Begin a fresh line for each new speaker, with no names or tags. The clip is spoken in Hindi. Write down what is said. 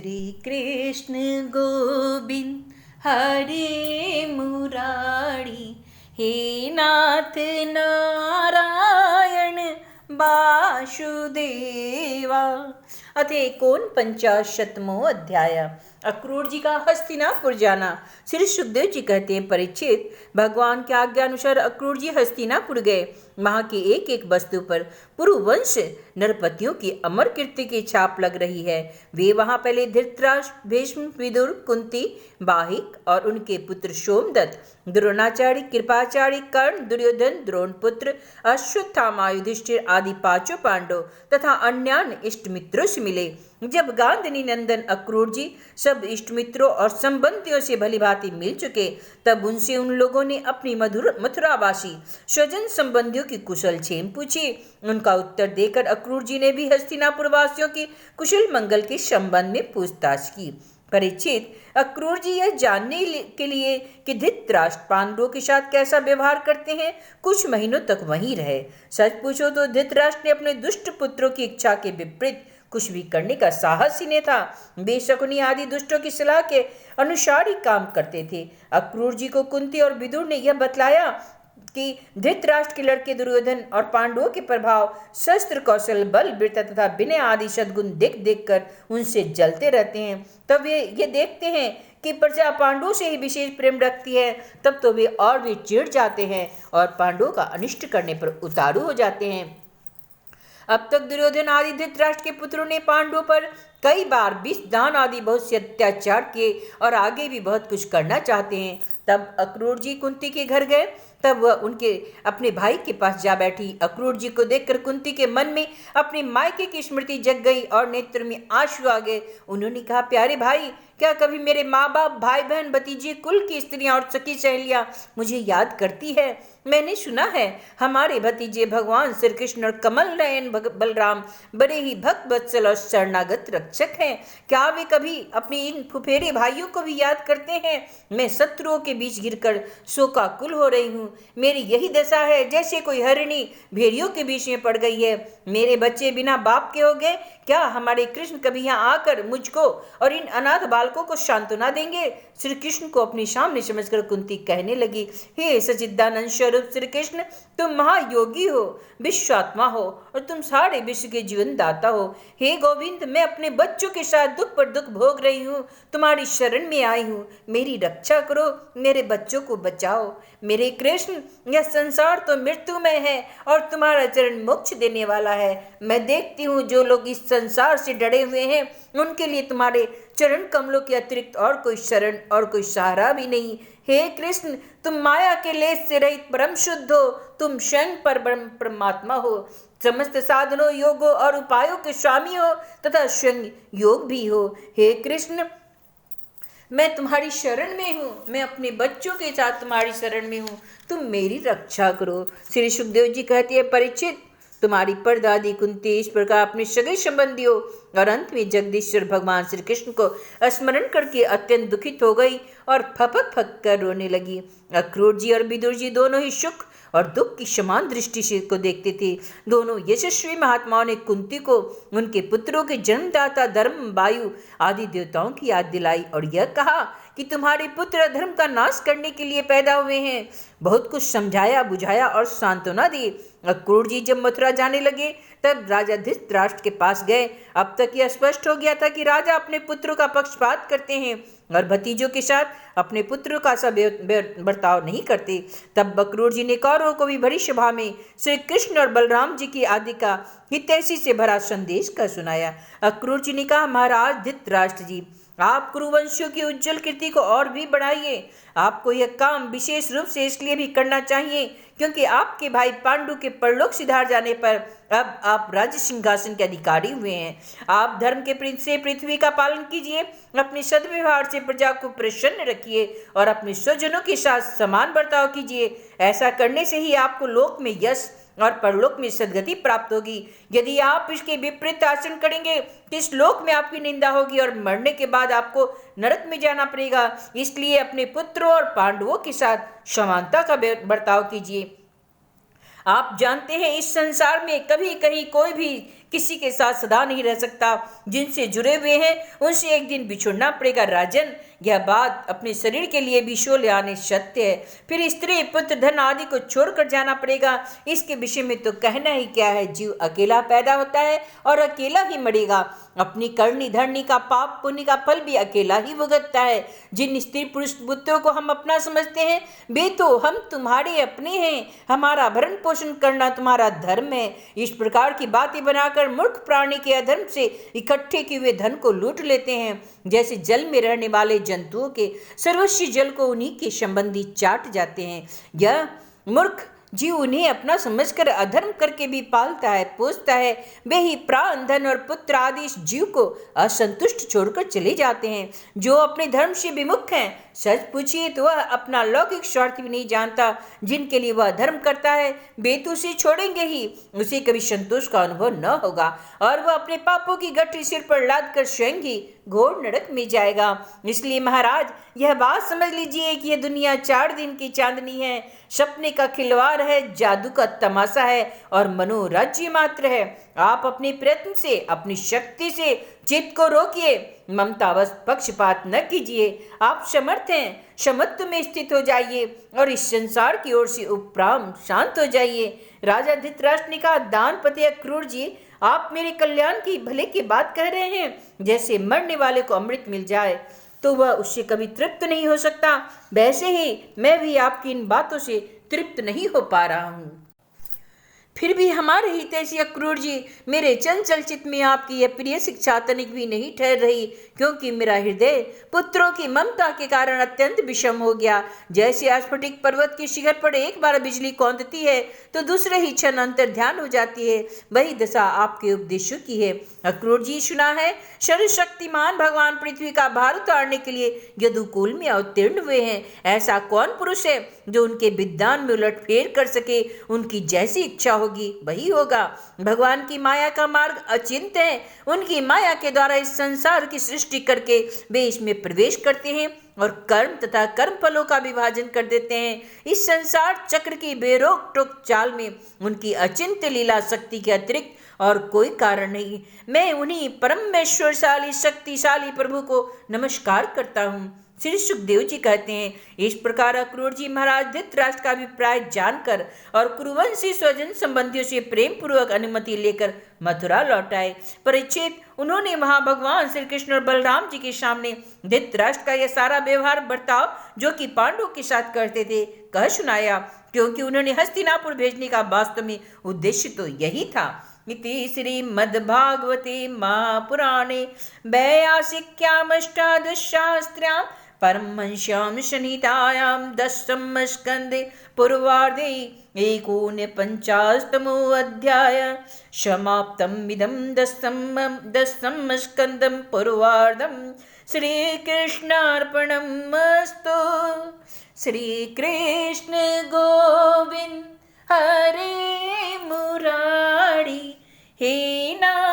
हरे कृष्ण गोविंद हरे मुरारी, हे नाथ नारायण वासुदेवा। अथ एकोनपंचाशत्तमो अध्याय। अक्रूर जी का हस्तिनापुर जाना। श्री सुखदेव जी कहते हैं, परीक्षित, भगवान की आज्ञा अनुसार अक्रूर जी हस्तिनापुर गए। वहां की एक एक वस्तु पर पुरुवंश नरपतियों की अमर कीर्ति की छाप लग रही है। वे वहां पहले धृतराष्ट्र, भीष्म, विदुर, कुंती, बाहिक और उनके पुत्र सोमदत्त, द्रोणाचार्य, कृपाचार्य, कर्ण, दुर्योधन, द्रोणपुत्र, अश्वत्थामा, युधिष्ठिर आदि पांचों पांडव तथा अन्य इष्ट मित्रों से मिले। जब गांधनी नंदन अक्रूर जी सब इष्ट मित्रों और संबंधियों से भली भांति मिल चुके, तब उनसे उन लोगों ने अपनी मथुरावासी स्वजन संबंधियों की कुशल क्षेम पूछी। उनका उत्तर देकर अक्रूर जी ने भी हस्तिनापुर वासियों की कुशल मंगल के संबंध में पूछताछ की। परीक्षित, अक्रूर जी यह जानने के लिए कि धृतराष्ट्र पांडवों के साथ कैसा व्यवहार करते हैं, कुछ महीनों तक वहीं रहे। सच पूछो तो धृतराष्ट्र ने अपने दुष्ट पुत्रों की इच्छा के विपरीत कुछ भी करने का साहस ही नहीं था। वे शकुनी आदि दुष्टों की सलाह के अनुसार ही काम करते थे। अक्रूर जी को कुंती और विदुर ने यह बतलाया कि धृतराष्ट्र के लड़के दुर्योधन और पांडवों के प्रभाव, शस्त्र कौशल, बल, वीरता तथा विनय आदि सद्गुण देख देख कर उनसे जलते रहते हैं। तब वे ये देखते हैं कि प्रजा पांडवों से ही विशेष प्रेम रखती है, तब तो वे और भी चिढ़ जाते हैं और पांडवों का अनिष्ट करने पर उतारू हो जाते हैं। अब तक दुर्योधन आदि धृतराष्ट्र के पुत्रों ने पांडवों पर कई बार विष दान आदि बहुत से अत्याचार किए और आगे भी बहुत कुछ करना चाहते हैं। तब अक्रूर जी कुंती के घर गए। तब वह उनके अपने भाई के पास जा बैठी। अक्रूर जी को देखकर कुंती के मन में अपने मायके की स्मृति जग गई और नेत्र में आंसू आ गए। उन्होंने कहा, प्यारे भाई, क्या कभी मेरे माँ बाप, भाई बहन, भतीजे, कुल की स्त्रियां और सखी सहेलियां मुझे याद करती है? मैंने सुना है हमारे भतीजे भगवान श्री कृष्ण और कमल नयन बलराम बड़े ही भक्त वत्सल और शरणागत रक्षक हैं। क्या वे कभी अपने इन फुफेरे भाइयों को भी याद करते हैं? मैं शत्रुओं के बीच गिरकर शोकाकुल हो रही हूँ। मेरी यही दशा है जैसे कोई हरिणी भेड़ियों के बीच में पड़ गई है। मेरे बच्चे बिना बाप के हो गए। क्या हमारे कृष्ण कभी यहाँ आकर मुझको और इन अनाथ बालकों को सांत्वना देंगे? श्री कृष्ण को अपने सामने समझकर कुंती कहने लगी, हे सच्चिदानंद स्वरूप श्री कृष्ण, तुम महायोगी हो, विश्वात्मा हो और तुम सारे विश्व के जीवन दाता हो। हे गोविंद, मैं अपने बच्चों के साथ दुख पर दुख भोग रही हूँ, तुम्हारी शरण में आई हूँ, मेरी रक्षा करो, मेरे बच्चों को बचाओ। मेरे कृष्ण, यह संसार तो मृत्युमय है और तुम्हारा चरण मोक्ष देने वाला है। मैं देखती हूँ जो लोग इस संसार से डरे हुए हैं, उनके लिए तुम्हारे चरण कमलों के अतिरिक्त और कोई शरण और कोई सहारा भी नहीं। हे कृष्ण, तुम माया के लेस से रहित परम शुद्ध हो, तुम स्वयं परमात्मा हो, समस्त साधनों, योगों और उपायों के स्वामी हो तथा स्वयं योग भी हो। हे कृष्ण, मैं तुम्हारी शरण में हूँ, मैं अपने बच्चों के साथ तुम्हारी शरण में हूँ, तुम मेरी रक्षा करो। श्री सुखदेव जी कहते हैं, परीक्षित, तुम्हारी परदादी कुंती इस प्रकार अपने सगे संबंधियों और अंत में जगदीश्वर भगवान श्री कृष्ण को स्मरण करके अत्यंत दुखित हो गई और फपक फक कर रोने लगी। अक्रूर जी और विदुर जी दोनों ही सुख और दुख की समान दृष्टि से को देखते थे। दोनों यशस्वी महात्माओं ने कुंती को उनके पुत्रों के जन्मदाता धर्म, वायु आदि देवताओं की याद दिलाई और यह कहा कि तुम्हारे पुत्र धर्म का नाश करने के लिए पैदा हुए हैं। बहुत कुछ समझाया, बुझाया और सांत्वना दी। अक्रूर जी जब मथुरा जाने लगे तब राजा धृतराष्ट्र के पास गए। अब तक यह स्पष्ट हो गया था कि राजा अपने पुत्रों का पक्षपात करते हैं और भतीजों के साथ अपने पुत्रों का सब बर्ताव नहीं करते। तब अक्रूर जी ने कौरवों को भी बड़ी सभा में श्री कृष्ण और बलराम जी की आदि का हितैषी से भरा संदेश का सुनाया। अक्रूर जी ने कहा, महाराज धृतराष्ट्र जी, आप कुरुवंशियों की उज्जवल कीर्ति को और भी बढ़ाइए। आपको यह काम विशेष रूप से इसलिए भी करना चाहिए क्योंकि आपके भाई पांडु के परलोक सिधार जाने पर अब आप राज्य सिंहासन के अधिकारी हुए हैं। आप धर्म के प्रिंस से पृथ्वी का पालन कीजिए, अपने सद्व्यवहार से प्रजा को प्रसन्न रखिए और अपने स्वजनों के साथ समान बर्ताव कीजिए। ऐसा करने से ही आपको लोक में यश और परलोक में सदगति प्राप्त होगी। यदि आप इसके विपरीत आचरण करेंगे तो इस लोक में आपकी निंदा होगी और मरने के बाद आपको नरक में जाना पड़ेगा। इसलिए अपने पुत्रों और पांडवों के साथ समानता का बर्ताव कीजिए। आप जानते हैं इस संसार में कभी कहीं कोई भी किसी के साथ सदा नहीं रह सकता। जिनसे जुड़े हुए हैं उनसे एक दिन बिछुड़ना पड़ेगा राजन। यह बात अपने शरीर के लिए भी शोले आने सत्य है। फिर स्त्री पुत्र धन आदि को छोड़कर जाना पड़ेगा। इसके विषय में तो कहना ही क्या है। जीव अकेला पैदा होता है और अकेला ही मरेगा। अपनी करनी धरनी का पाप पुण्य का फल भी अकेला ही भुगतता है। जिन स्त्री पुरुष पुत्रों को हम अपना समझते हैं वे तो हम तुम्हारे अपने हैं। हमारा भरण पोषण करना तुम्हारा धर्म है। इस प्रकार की बातें बनाकर मूर्ख प्राणी के अधर्म से इकट्ठे किए हुए धन को लूट लेते हैं। जैसे जल में रहने वाले जंतुओं के सर्वस्व जल को उन्हीं के संबंधी चाट जाते हैं। यह मूर्ख जीव उन्हें अपना समझकर अधर्म करके भी पालता है पोसता है। वे ही प्राण धन और पुत्र आदि इस जीव को असंतुष्ट छोड़कर चले जाते हैं। जो अपने धर्म से विमुख हैं, सच पूछिए तो वह अपना लौकिक स्वार्थ भी नहीं जानता। जिनके लिए वह धर्म करता है वे तो उसे छोड़ेंगे ही, उसे कभी संतोष का अनुभव न होगा और वह अपने पापों की गठरी सिर पर लाद कर स्वयं ही घोर नरक में जाएगा। इसलिए महाराज यह बात समझ लीजिए कि यह दुनिया 4 दिन की चांदनी है, सपने का खिलवाड़ है, जादू का तमाशा है और मनोराज्य मात्र है। आप अपने प्रयत्न से अपनी शक्ति से चित्त को रोकिए, ममतावश पक्षपात न कीजिए। आप समर्थ हैं, समत्व में स्थित हो जाइए और इस संसार की ओर से उपराम शांत हो जाइए। राजा धृतराष्ट्र ने कहा, दानपति अक्रूर जी, आप मेरे कल्याण की भले की बात कह रहे हैं। जैसे मरने वाले को अमृत मिल जाए तो वह उससे कभी तृप्त नहीं हो सकता, वैसे ही मैं भी आपकी इन बातों से तृप्त नहीं हो पा रहा हूँ। फिर भी हमारे हितैषी अक्रूर जी, मेरे चंचल चित्त में आपकी यह प्रिय शिक्षा तनिक भी नहीं ठहर रही, क्योंकि मेरा हृदय पुत्रों की ममता के कारण अत्यंत विषम हो गया। जैसे स्फटिक पर्वत के शिखर पर एक बार बिजली कौंधती है तो दूसरे ही क्षण अंतर ध्यान हो जाती है, वही दशा आपके उपदेशों की है। अक्रूर जी, सुना है सर्वशक्तिमान भगवान पृथ्वी का भार उतारने के लिए यदुकुल में अवतीर्ण हुए हैं। ऐसा कौन पुरुष है जो उनके विद्वान में उलटफेर कर सके? उनकी जैसी इच्छा होगी वही होगा। भगवान की माया का मार्ग अचिंत्य है। उनकी माया के द्वारा इस संसार की सृष्टि करके वे इसमें प्रवेश करते हैं और कर्म तथा कर्म फलों का विभाजन कर देते हैं। इस संसार चक्र की बेरोक टोक चाल में उनकी अचिंत्य लीला शक्ति के अतिरिक्त और कोई कारण नहीं। मैं उन्हीं परमेश्वरशाली शक्तिशाली प्रभु को नमस्कार करता हूँ। श्री सुखदेव जी कहते हैं, इस प्रकार अक्रूर जी महाराज धृतराष्ट्र का अभिप्राय जानकर और कुरुवंशी स्वजन संबंधियों से प्रेम पूर्वक अनुमति लेकर मथुरा लौट आए। परीक्षित, उन्होंने वहां भगवान श्री कृष्ण और बलराम जी के सामने धृतराष्ट्र का यह सारा व्यवहार बर्ताव जो कि पांडवों के साथ करते थे कह सुनाया, क्योंकि उन्होंने हस्तिनापुर भेजने का वास्तव में उद्देश्य तो यही था। इति श्रीमद्भागवते महापुराणे वैयासिक्यामष्टादशशास्त्र्यां परमहंस्यां संहितायां दशम स्कन्धे पूर्वार्धे एकोनपञ्चाशत्तमोऽध्याय समाप्तमिदं दशम स्कन्धं पूर्वार्धं। श्रीकृष्णार्पणमस्तु। श्रीकृष्ण गोविंद हरे मुरारी, हे ना